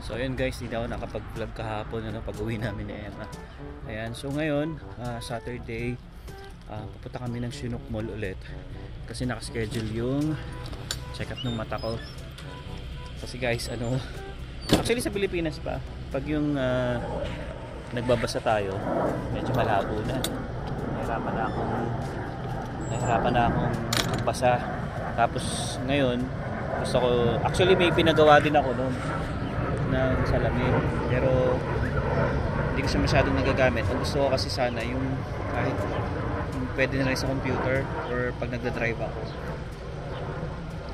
So ayun guys, hindi ako nakapag-vlog kahapon pag uwi namin ni Emma. Ayan, so ngayon Saturday, pupunta kami ng Chinook Mall ulit kasi nakaschedule yung check up ng mata ko. Kasi guys, actually sa Pilipinas pa, pag yung nagbabasa tayo, medyo malabo na. Nahirapan na akong magbasa. Tapos ngayon, gusto ko, actually may pinagawa din ako noon ng salamin, pero hindi ko siya masyadong nagagamit. Ang gusto ko kasi sana yung kahit pwede na rin sa computer or pag nagda-drive ako,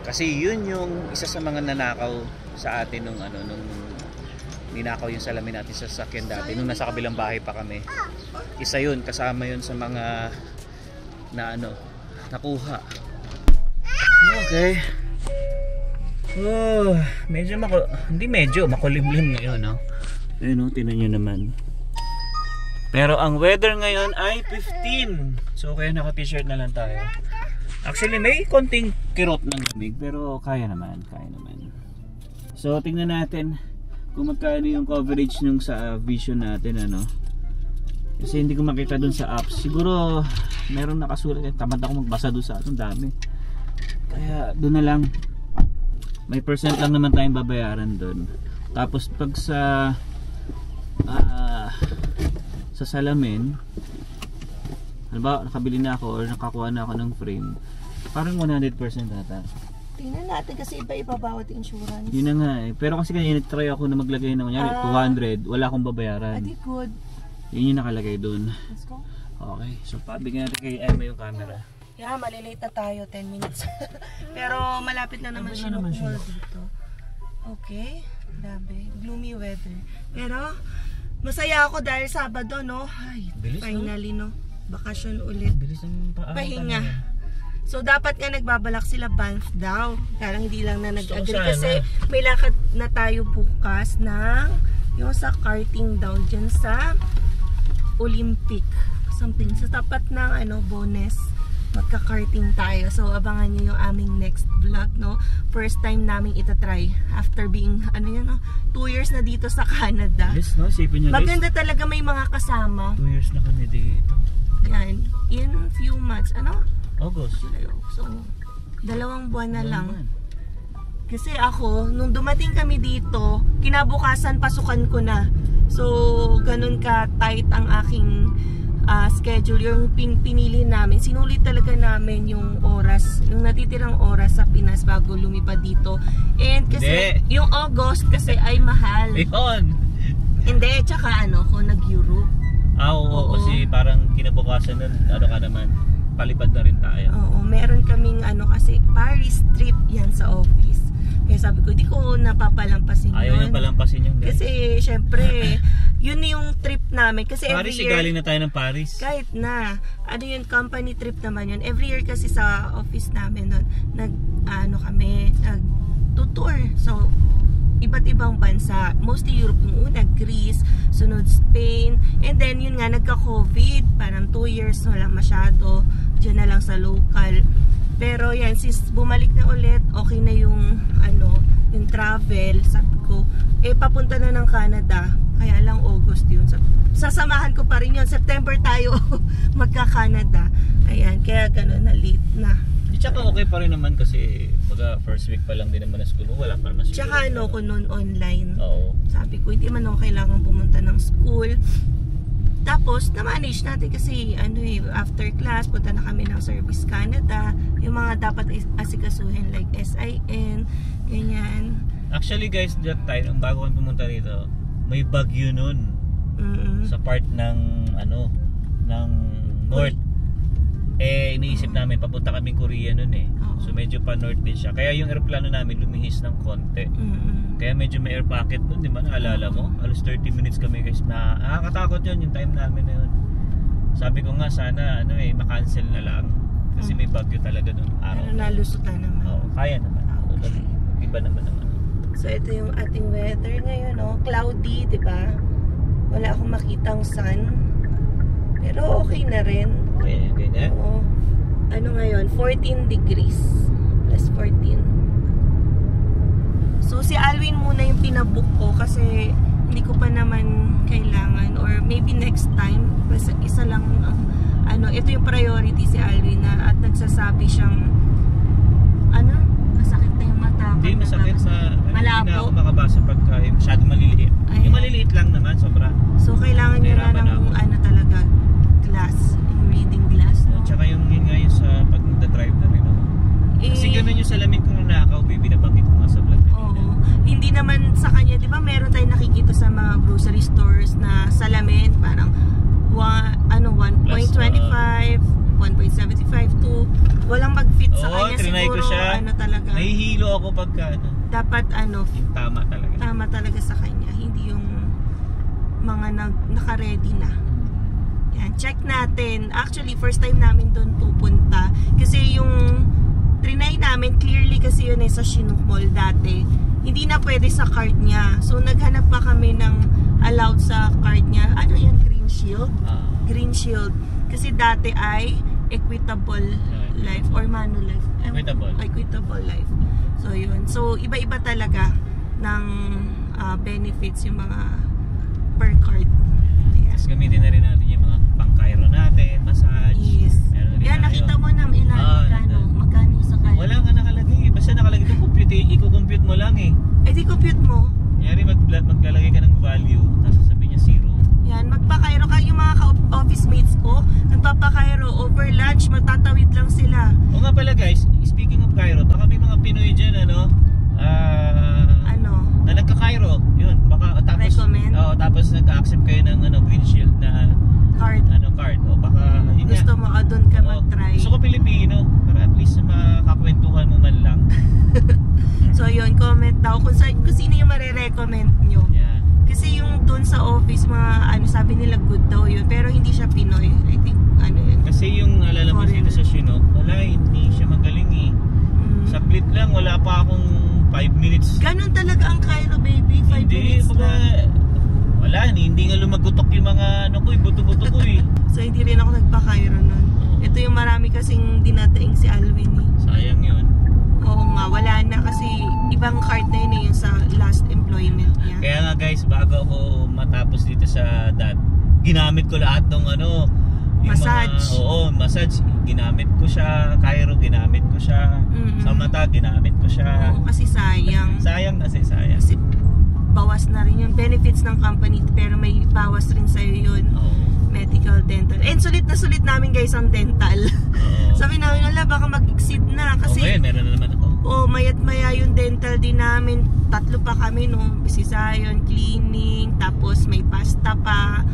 kasi yun yung isa sa mga nanakaw sa atin nung ninakaw yung salamin natin sa sasakyan dati nung nasa kabilang bahay pa kami. Isa yun, kasama yun sa mga nakuha. Okay. Oh, medyo makulimlim ngayon, no? Ayun, tingnan nyo naman. Pero ang weather ngayon ay 15. So kaya naka t-shirt na lang tayo. Actually may konting kirot ng lamig, pero kaya naman. So tingnan natin kung magkano yung coverage nung sa vision natin, kasi hindi ko makita dun sa apps. Siguro meron nakasulat, tamad ako magbasa dun sa dami. Kaya dun na lang. May percent lang naman tayong babayaran doon. Tapos pag sa salamin, halimbawa nakabili na ako or nakakuha na ako ng frame, parang 100% ata. Tingnan natin kasi iba-iba bawat insurance. Yun na nga eh. Pero kasi kanina try ako na maglagay ng 200, wala akong babayaran. Adi good. Yun yung nakalagay doon. Let's go. Okay, so pabigyan natin kay Emma yung camera. Yeah, malilate na tayo, 10 minutes. Pero malapit na naman siya dito. Okay, grabe, gloomy weather. Pero masaya ako dahil Sabado, no? Ay, bilis, finally, no? Bakasyon ulit. Bilis ng pahinga. So dapat nga nagbabalak sila Banff daw. Kaya hindi lang na nag-agree kasi may lakad na tayo bukas ng yung sa karting daw dyan sa Olympic. Something. Sa tapat ng Bones. Magka-karting tayo. So abangan nyo yung aming next vlog, no? First time namin itatry after being 2 years na dito sa Canada. Yes, no? Sipin nyo, maganda guys, talaga may mga kasama. 2 years na kami dito. Yan. In few months. August. So 2 buwan na lang. Kasi ako, nung dumating kami dito, kinabukasan pasukan ko na. So ganun ka tight ang aking schedule, yung pinili namin. Sinulit talaga namin yung oras, yung natitirang oras sa Pinas bago lumipad dito. And kasi yung August kasi ay mahal. Ayun. Hindi, tsaka ako nag-Europe. Oo, kasi parang kinabukasan nun, ka naman, palipad na rin tayo. Oo, meron kaming kasi Paris trip yan sa office. Kaya sabi ko, di ko napapalampasin yun. Ayaw niyang palampasin yun, guys. Kasi syempre yun yung trip namin. Kasi Paris, every year, galing na tayo ng Paris. Kahit na. Yun, company trip naman yun. Every year kasi sa office namin nun, nag-tour. So, iba't ibang bansa. Mostly Europe yung una, Greece, sunod Spain. And then, yun nga, nagka-COVID. Parang 2 years, wala masyado. Diyan na lang sa local. Pero yan, since bumalik na ulit, okay na yung yung travel. Sabi ko, papunta na ng Canada. Kaya lang August yun. Sasamahan ko pa rin yun. September tayo magka-Canada. Ayan, kaya gano'n na late na. Tsaka okay pa rin naman kasi first week pa lang din naman na school. Wala pa naman siguro. Tsaka ko noon online. Oo. Sabi ko, hindi man ako kailangan pumunta ng school. Tapos, na-manage natin kasi after class, punta na kami ng Service Canada. Yung mga dapat asikasuhin like SIN, ganyan. Actually guys, that time, bago kami pumunta rito, may bagyo nun. Sa part ng ng north. Iniisip namin, papunta kaming Korea nun So medyo pa north din siya. Kaya yung aeroplano namin lumihis ng konti. Kaya medyo may air pocket nun, di ba? Naalala mo? Halos 30 minutes kami guys na nakakatakot yun, yung time namin na yun. Sabi ko nga sana makancel na lang. Kasi may bagyo talaga nun araw. Pero nalusutan naman. Oo, kaya naman. Okay. Iba naman. So ito yung ating weather ngayon, cloudy, di ba? Wala akong makitang sun. Pero okay na rin. Okay na? Oo. Ngayon? 14 degrees. Plus 14. So si Alwin muna yung pinabook ko kasi hindi ko pa naman kailangan, or maybe next time. Basta isa lang ito yung priority si Alwin na, at nagsasabi siyang masakit na yung mata. Hindi masakit sa malabo. Hindi na ako makabasa pagka masyadong maliliit. Ay. Yung maliliit lang naman, sobra. So kailangan niya na ng talaga glass, yung reading glass. Tsaka yun nga yung sa pag nagda-drive na rin ako. Kasi ganun yung salamin kong nanakaw, baby, nabanggit ko nga sa vlog kanina. Oo. Hindi naman sa kanya, di ba meron tayong nakikita sa mga grocery stores na salamin, parang 1.25, 1.75 to walang mag-fit sa kanya. Trinay siguro ko siya. Talaga. Nahihilo ako pagka dapat yung tama talaga. Tama talaga sa kanya, hindi yung mga naka-ready na. Yan, check natin. Actually, first time namin doon pupunta. Kasi yung trinay namin, clearly kasi yun sa Chinook Mall dati. Hindi na pwede sa card niya. So, naghanap pa kami ng allowed sa card niya. Ano yan? Green Shield? Green Shield. Kasi dati ay Equitable Life or Manulife. Equitable Life. So, yun. So, iba-iba talaga ng benefits yung mga per card. Tapos gamitin na rin natin yung mga pang-Cairo natin, massage. Yes. Yan, nakita mo na magkano sa kaya. Wala nga nakalagay. Basta nakalagay ito, i-compute mo lang eh. Di compute mo. Yari maglalagay ka ng value, tapos sasabihin niya 0. Yan, magpa-Cairo ka. Yung mga office mates ko, nagpapa-Cairo, over lunch, matatawid lang sila. O nga pala guys, speaking of Cairo, baka may mga Pinoy dyan, na nagka-Cairo, yun, baka tapos recommend? Tapos nag-accept kayo ng Green Shield na card. Card. O baka yun gusto mo doon ka mag-try. Gusto ko Pilipino, para at least makakwentuhan mo man lang. So yun, comment daw kung sino yung mare-recommend nyo. Yeah. Kasi yung doon sa office, mga sabi nila good daw yun, pero hindi siya Pinoy. I think yun. Kasi yung alala mo dito sa Chinook, wala, hindi siya magaling eh. Saklit lang, wala pa akong 5 minutes. Ganon talaga ang Cairo, baby. 5 minutes lang. Wala, hindi nga lumagutok yung mga buto-buto ko eh. So hindi rin ako nagpa-Cairo nun. Ito yung marami kasing dinadaing si Alwin eh. Sayang yun. Oo nga, wala na kasi ibang card na yun eh, yung sa last employment niya. Kaya nga guys, bago ako matapos dito sa ginamit ko lahat ng massage. Massage. Ginamit ko siya, Cairo ginamit ko siya, sa mata ginamit ko siya. Oo, kasi sayang. Sayang. Kasi bawas na rin yung benefits ng company, pero may bawas rin sa'yo yun. Medical, dental. And sulit namin guys ang dental. Sabi namin, baka mag-exceed na. Kasi meron na naman ako. mayat maya yung dental din namin. 3 pa kami, Sisayon, cleaning, tapos may pasta pa.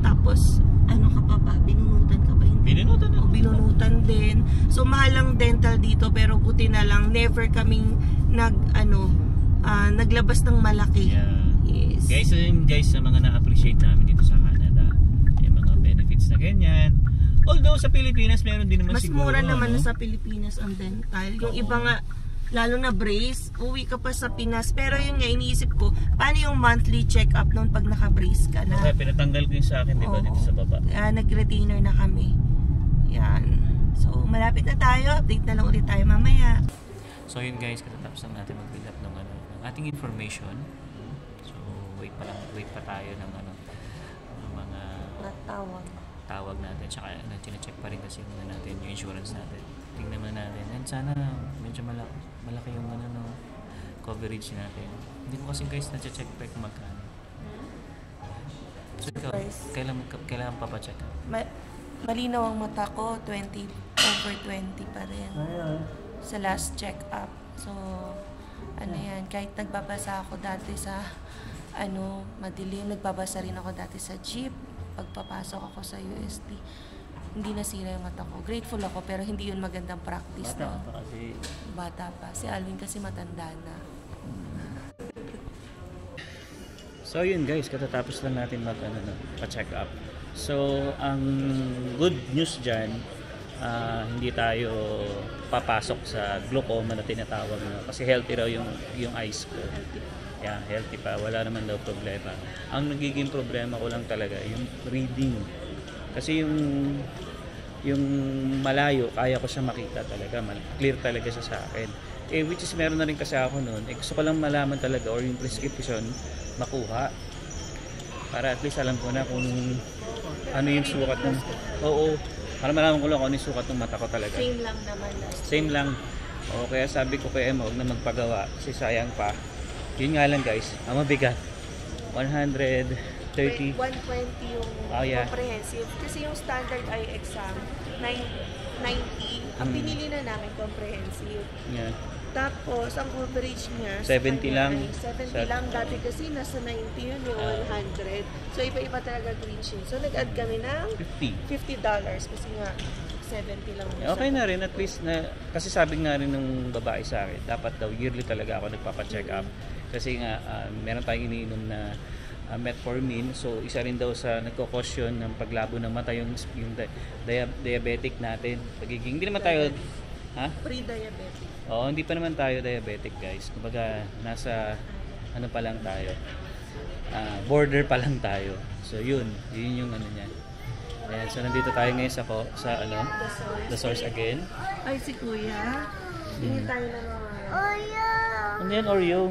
Tapos, ka pa ba? Binunutan ka ba? Binunutan na. Binunutan din. So, mahal ang dental dito, pero buti na lang, never kaming naglabas ng malaki. Yeah. Yes. Guys, sa mga na-appreciate namin dito sa Canada, yung mga benefits na ganyan. Although sa Pilipinas, meron din naman siguro. Mas mura naman na sa Pilipinas ang dental. Yung iba nga, lalo na brace, uwi ka pa sa Pinas. Pero yun nga, iniisip ko, paano yung monthly check-up noon pag naka-brace ka na? Kaya pinatanggal ko yung sa akin, diba, dito sa baba. Nag-retainer na kami. Yan. So, malapit na tayo. Update na lang ulit tayo mamaya. So, yun guys, katatapos lang natin mag-build up ng ating information. So, wait pa tayo ng mga tawag natin. Tsaka, check pa rin kasi natin yung insurance natin. Tingnan naman natin. And sana, medyo malaki yung coverage natin. Hindi ko kasi guys na-check pa kung magkano. So, ikaw, kailangan papacheck up? Malinaw ang mata ko, 20/20 pa rin. Sa last check-up. So, yan, kahit nagbabasa ako dati sa madilim, nagbabasa rin ako dati sa jeep, pagpapasok ako sa UST, hindi nasira yung mata ko. Grateful ako, pero hindi yun magandang practice. Bata pa kasi. Bata pa. Si Alwin kasi matanda na. So yun guys, katatapos lang natin pa-check up. So, ang good news dyan, hindi tayo papasok sa glaucoma na tinatawag na, kasi healthy raw yung eyes ko. Yeah, healthy pa, wala naman daw problema. Ang nagiging problema ko lang talaga yung reading, kasi yung malayo kaya ko siya makita talaga, clear talaga siya sa akin. Which is meron na rin kasi ako noon. Gusto ko lang malaman talaga or yung prescription makuha. Para at least alam ko na kung ano yung sukat ng... Oo. Para malaman ko lang kung ano yung sukat ng mata ko talaga. Same lang naman. Same lang. O kaya sabi ko kay Emma, huwag na magpagawa kasi sayang pa. Yun nga lang guys, ang mabigat. 130. 120 yung yeah. comprehensive. Kasi yung standard eye exam, 90. Ang pinili na namin comprehensive. Yeah. Tapos, ang coverage niya 70 lang. 70 lang. Dati kasi nasa 90 yun, yung 100. So, iba-iba talaga green shield. So, nag-add kami ng $50 kasi nga 70 lang. Okay na rin, at least na, kasi sabi nga rin ng babae sa akin, dapat daw yearly talaga ako nagpapa-check up. Kasi nga, meron tayong iniinom na metformin. So, isa rin daw sa nagko-cause yun ng paglabo ng mata yung diabetic natin. Pagiging, hindi naman tayo, Pre-diabetic. Oo, hindi pa naman tayo diabetic guys. Kumbaga, nasa, ano pa lang tayo, border pa lang tayo. So, yun yung ano niya. Ayan, so nandito tayo ngayon sa ano, The Source again. Ay, si Kuya. Tingin tayo na mga... Oreo! Ano yan, Oreo?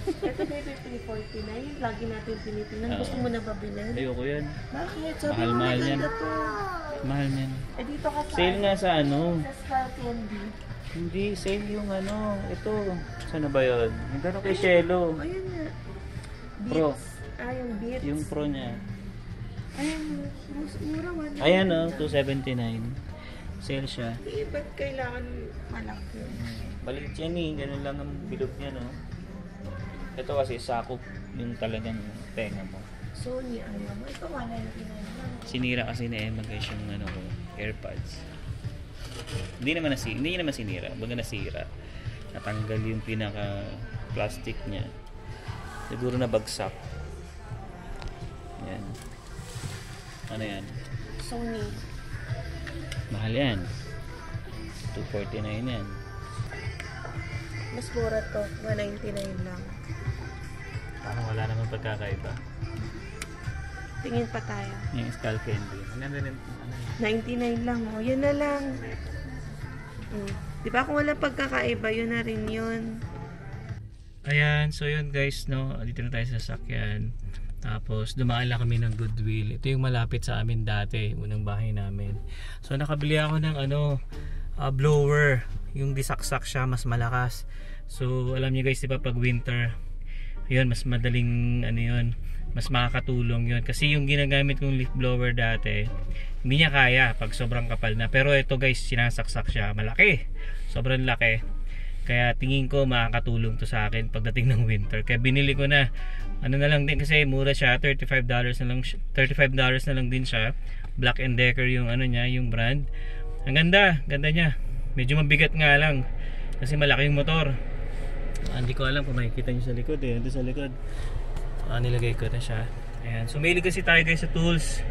Ito baby, 349. Lagi natin tinitingnan. Gusto mo na ba bilhin? Ayoko yan. Bakit? Sabi Mahal mo yan. maganda to. Mahal yan. Eh, dito ka sa... Sale nga sa ano. Sa Skull Candy. Hindi, sale yung ano. Ito. Saan na ba yun? Yung gano'n kay Shelo. Ayun nga. Pro. Beats. Yung Beats. Yung Pro niya. Ayun, mura 100. Ayan o, $279. Sale siya. Eh, ba't kailangan malaki? Balik yan eh. Ganun lang ang bilog niya, no? Ito kasi sakop yung talagang tenga mo. Sony, ayaw mo. Ito 199. Sinira kasi ni Emma guys yung ano ko, AirPods. Hindi naman sinira. Baga nasira. Natanggal yung pinaka plastic niya. Siguro nabagsak. Yan. Ano yan? Sony. Mahal yan. $249 yan. Mas mura to. 199 lang. Parang wala naman pagkakaiba. Tingin pa tayo. Yung Skull Candy. Ano rin? 99 lang. Oh. Yun na lang. Di ba kung wala pagkakaiba, yun na rin yun. Ayan. So yun guys, no. Dito na tayo sa sasakyan. Tapos dumaan lang kami ng Goodwill. Ito yung malapit sa amin dati. Unang bahay namin. So nakabili ako ng blower. Yung disaksak siya, mas malakas. So alam niyo guys, diba pag winter, yun, mas madaling mas makakatulong yun. Kasi yung ginagamit kong leaf blower dati, hindi niya kaya pag sobrang kapal na. Pero ito guys, sinasaksak siya. Malaki. Sobrang laki. Kaya tingin ko makakatulong to sa akin pagdating ng winter. Kaya binili ko na. Ano na lang din kasi mura siya, $35 na lang din siya. Black & Decker yung niya, yung brand. Ang ganda niya. Medyo mabigat nga lang kasi malaki yung motor. Hindi ko alam kung makikita niyo sa likod eh. Ito sa likod. Nilagay ko na siya. Ayan. So mahilig kasi tayo guys sa tools.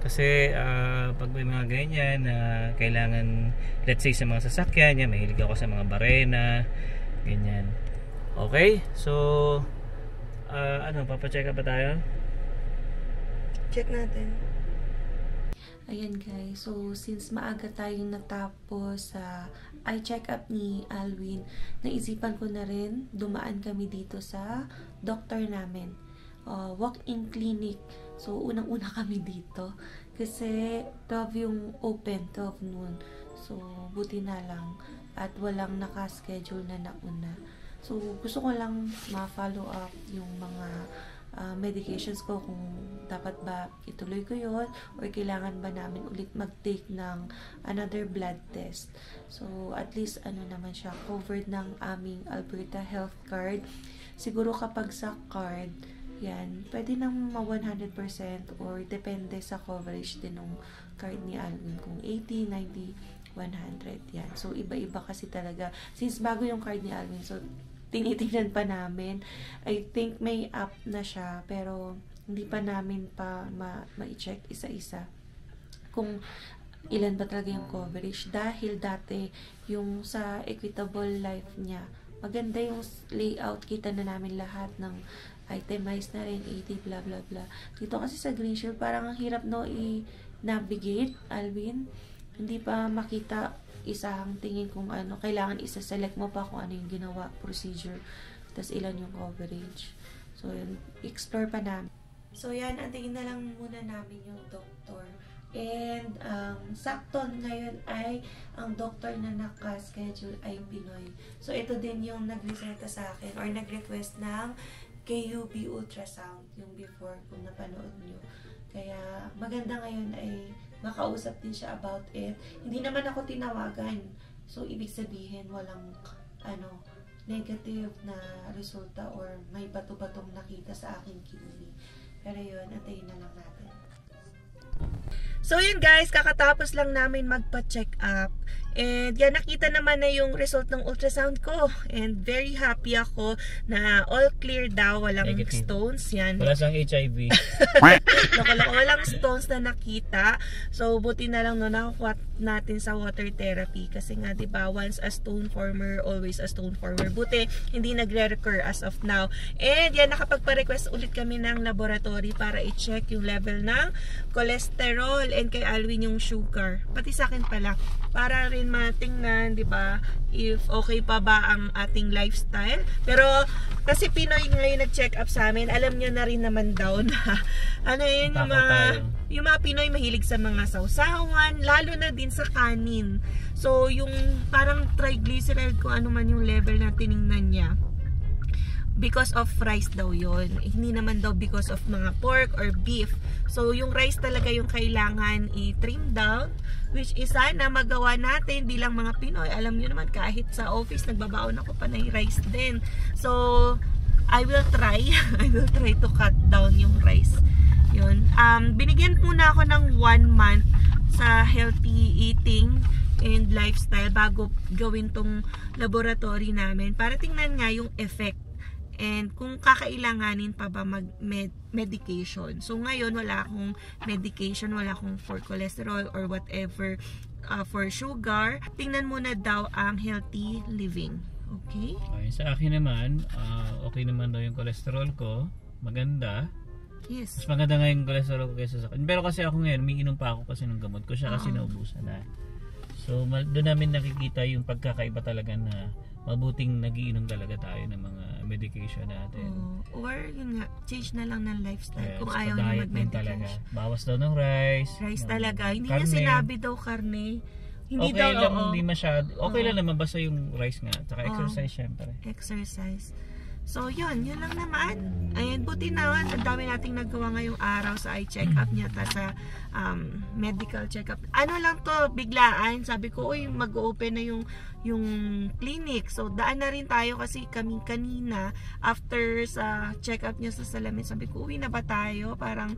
Kasi pag may mga ganyan na kailangan, let's say sa mga sasakyan, yan, mahilig ako sa mga barena, ganyan. Okay? So papacheck up ba tayo? Check natin. Ayan guys, so since maaga tayong natapos sa eye check-up ni Alwin, naisipan ko na rin, dumaan kami dito sa doctor namin. Walk-in clinic. So, unang-una kami dito. Kasi 12 yung open, 12 noon. So, buti na lang. At walang nakaschedule na nauna. So, gusto ko lang ma-follow up yung mga medications ko, kung dapat ba ituloy ko yun or kailangan ba namin ulit mag-take ng another blood test. So at least naman siya, covered ng aming Alberta Health Card. Siguro kapag sa card yan, pwede nang 100% or depende sa coverage din ng card ni Alvin, kung 80, 90, 100 yan. So iba-iba kasi talaga since bago yung card ni Alvin. So tinitingnan pa namin. I think may app na siya, pero hindi pa namin pa ma-check isa-isa kung ilan ba talaga yung coverage. Dahil dati, yung sa Equitable Life niya, maganda yung layout. Kita na namin lahat ng itemized na rin, 80, blah blah blah. Dito kasi sa Green Shield, parang ang hirap i-navigate, Alvin. Hindi pa makita isang tingin kung ano, kailangan isa-select mo pa kung ano yung ginawa, procedure, tas ilan yung coverage. So, yun, explore pa namin. So, yan, antingin na lang muna namin yung doktor. And, sakto ngayon ay ang doktor na naka-schedule ay Pinoy. So, ito din yung nag-reseta sa akin or nag-request ng KUB ultrasound, yung before kung napanood nyo. Kaya, maganda ngayon ay makausap din siya about it. Hindi naman ako tinawagan. So, ibig sabihin, walang, negative na resulta or may bato-batong nakita sa aking kidney. Pero yun, antayin na lang natin. So yun guys, kakatapos lang namin magpa-check up. And yan, nakita naman na yung result ng ultrasound ko. And very happy ako na all clear daw, walang negative stones. Yan. Wala sang HIV. Loko-loko, walang stones na nakita. So buti na lang no, nakakuha natin sa water therapy. Kasi nga diba, once a stone former, always a stone former. Buti, hindi nagre-recur as of now. And yan, nakapagpa-request ulit kami ng laboratory para i-check yung level ng cholesterol and kay Alwin yung sugar. Pati sa akin pala. Para rin matingnan, di ba, if okay pa ba ang ating lifestyle. Pero, kasi Pinoy ngayon nag-check up sa amin, alam nyo na rin naman daw na, yung mga Pinoy mahilig sa mga sausawan, lalo na din sa kanin. So, yung parang triglyceride, kung ano man yung level na tiningnan niya, because of rice daw yon, hindi naman daw because of mga pork or beef. So yung rice talaga yung kailangan i-trim down, which is sana magawa natin bilang mga Pinoy. Alam niyo naman, kahit sa office nagbabaon ako pa ng rice din. So I will try to cut down yung rice. Yun. Binigyan muna ako ng 1 month sa healthy eating and lifestyle bago gawin tong laboratory namin para tingnan nga yung effect. And kung kakailanganin pa ba mag-medication. So ngayon wala akong medication, wala akong for cholesterol or whatever for sugar. Tingnan muna daw ang healthy living. Okay? Okay, sa akin naman, okay naman daw yung cholesterol ko. Maganda. Yes. Mas maganda nga yung cholesterol ko kaysa sa akin. Pero kasi ako ngayon, umiinom pa ako kasi ng gamot ko siya kasi naubusan na. So doon namin nakikita yung pagkakaiba talaga na mabuting nagiinom talaga tayo ng mga medication natin. Or yun nga, change na lang ng lifestyle. Yes, kung ayaw niyo mag-medication. Bawas daw ng rice. Rice talaga. Hindi karne. niya sinabi daw karne. Hindi okay daw, lang, hindi masyado. Okay lang naman, basta yung rice nga. Tsaka exercise syempre. Exercise. So yun lang naman. Ayan, buti naman, ang dami nating nagawa ngayong araw sa eye check-up niya sa medical check-up. Ano lang to, biglaan. Sabi ko, uy, mag-open na yung clinic. So daan na rin tayo kasi kami kanina after sa check-up niya sa salamin. Sabi ko, uwi na ba tayo? Parang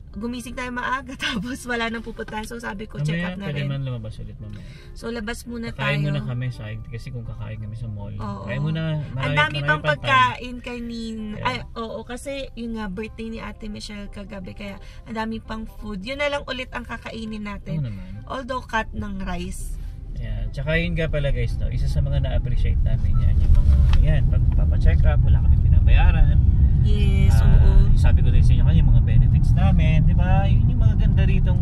gumising tayo maaga tapos wala nang pupuntahan. So sabi ko, check up na rin. Pwede man lumabas ulit mamaya. So labas muna kakain tayo. Kakain muna kami kasi kung kakain kami sa mall. Oo. Kaya muna, ang dami pang pagkain kanina. Yeah. Ay, oo, kasi yung nga birthday ni Ate Michelle kagabi, kaya ang dami pang food. Yun na lang ulit ang kakainin natin. Although cut ng rice. Yeah. Tsaka yun nga pala guys, no? Isa sa mga na-appreciate namin yung mga pagpapacheck up, wala kami pinabayaran. Yes, oo. Sabi ko din sa inyo kanina, yung mga benefits namin, di ba? Yun yung mga ganda ritong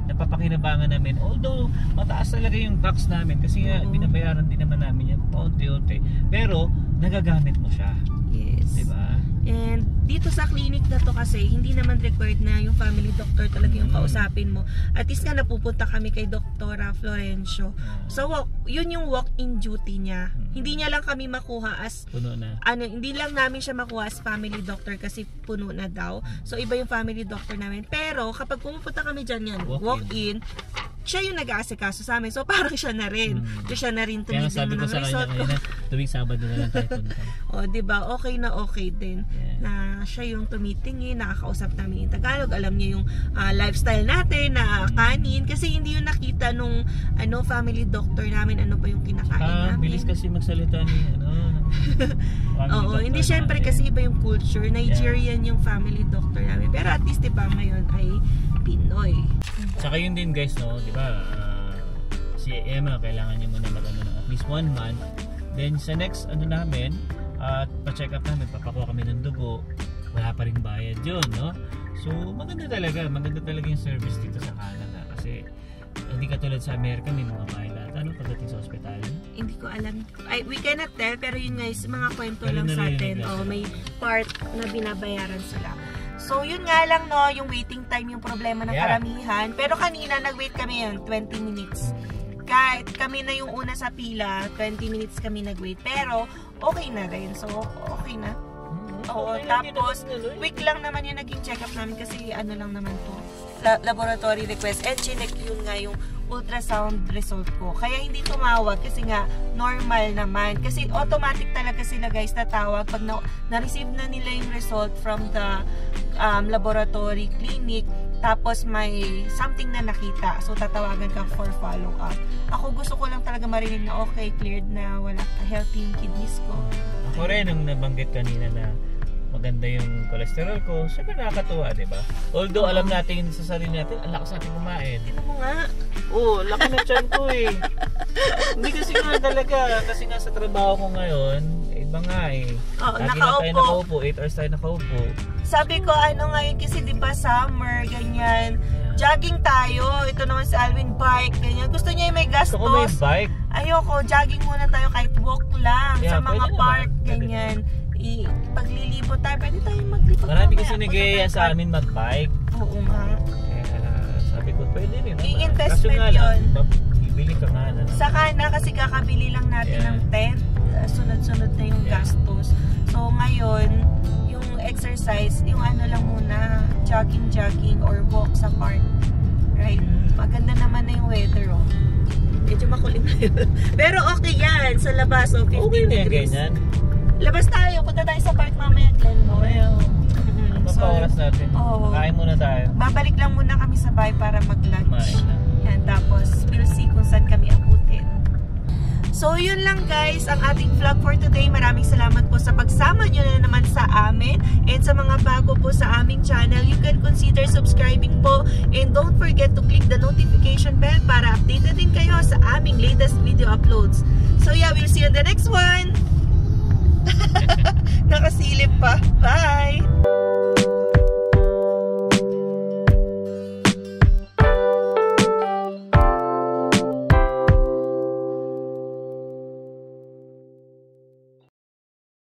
napapakinabangan namin. Although, mataas talaga yung tax namin kasi nga, binabayaran din naman namin yan paunti-unti. Pero, nagagamit mo siya. Yes. Di ba? And dito sa clinic na to kasi, hindi naman required na yung family doctor talaga yung kausapin mo. At least nga napupunta kami kay Doktora Florencio. So, yun yung walk-in duty niya. Hindi niya lang kami makuha as puno na. Hindi lang namin siya makuha as family doctor kasi puno na daw. So, iba yung family doctor namin. Pero, kapag pumupunta kami dyan yan, walk-in, siya yung nag-aasikaso sa amin. So, parang siya na rin. So, siya na rin tumitingin ng resort ko. Tuwing Sabado na lang tayo punta. O, diba? Okay na okay din. Yeah. Na siya yung tumitingin, nakakausap namin yung Tagalog. Alam niya yung lifestyle natin na kanin. Kasi hindi yung nakita nung family doctor namin, ano pa yung kinakain namin. Bilis kasi magsalita ni Oo, hindi syempre kasi iba yung culture. Nigerian yung family doctor namin. Pero at least diba ngayon ay Pinoy. Saka yun din guys, no, di ba? Si Emma, kailangan niya muna mag at least 1 month. Then sa next namin, pa-check up namin, papakuha kami ng dugo. Wala pa ring bayad yun, no? So maganda talaga yung service dito sa Canada kasi hindi katulad sa Amerika, may mga bayad Ano pagdating sa ospital? Hindi ko alam. We cannot tell, pero yun guys, mga kwento Pero lang sa narinig atin. na Oh, sila. may part na binabayaran sila. So, yun nga lang, no, yung waiting time yung problema ng karamihan. Pero kanina, nag-wait kami yun, 20 minutes. Kahit kami na yung una sa pila, 20 minutes kami nag-wait. Pero, okay na rin. So, okay na. Oo, tapos, week lang naman yung naging check-up namin kasi ano lang naman to, laboratory request. And chinek yun nga yung ultrasound result ko. Kaya hindi tumawag kasi nga normal naman. Kasi automatic talaga sila guys tatawag pag na-receive na nila yung result from the laboratory clinic. Tapos may something na nakita. So tatawagan ka for follow-up. Ako gusto ko lang talaga marinig na okay, cleared na, wala, healthy yung kidneys ko. Ako rin, nung nabanggit kanina na maganda yung cholesterol ko, syempre nakakatuwa, di ba? Although alam natin sa sarili natin, ang lakas natin kumain. Tignan mo nga. Oo, laki na tiyan ko eh. Hindi kasi nga talaga, kasi nga sa trabaho ko ngayon, iba nga eh. Oo, Lagi na tayo nakaupo, 8 hours tayo nakaupo. Sabi ko, ano ngayon kasi di ba summer, ganyan. Jogging tayo. Ito naman si Alwin, bike, ganyan. Gusto niya yung may gastos. Gusto ko may bike. Ayoko, jogging muna tayo kahit walk lang Yeah, sa mga pwede park, naman. ganyan. Paglilibot tayo, pwede tayong maglibot. Marami mamaya. kasi nag-iaya sa amin mag-bike. Oo nga. Kaya sabi ko, pwede rin. I-investment Kaso nga lang, yun. bibili ka nga na. Saka na kasi kakabili lang natin ng tent. Sunod-sunod na yung gastos. So ngayon, yung exercise, yung ano lang muna, jogging or walk sa park. Right? Maganda naman na yung weather, oh. Medyo makulim na yun. Pero okay yan sa labas, oh, 15 Okay na yan, degrees. ganyan. Labas tayo, punta tayo sa park mamaya, Glenmore. Mamaya, So, oras natin. oo. Kain muna tayo. Babalik lang muna kami sa bahay para mag-lunch. Kumain na. Yan, tapos we'll see kung saan kami abutin. So, yun lang guys, ang ating vlog for today. Maraming salamat po sa pagsama nyo na naman sa amin. And sa mga bago po sa aming channel, you can consider subscribing po. And don't forget to click the notification bell para updated din kayo sa aming latest video uploads. So yeah, we'll see you in the next one!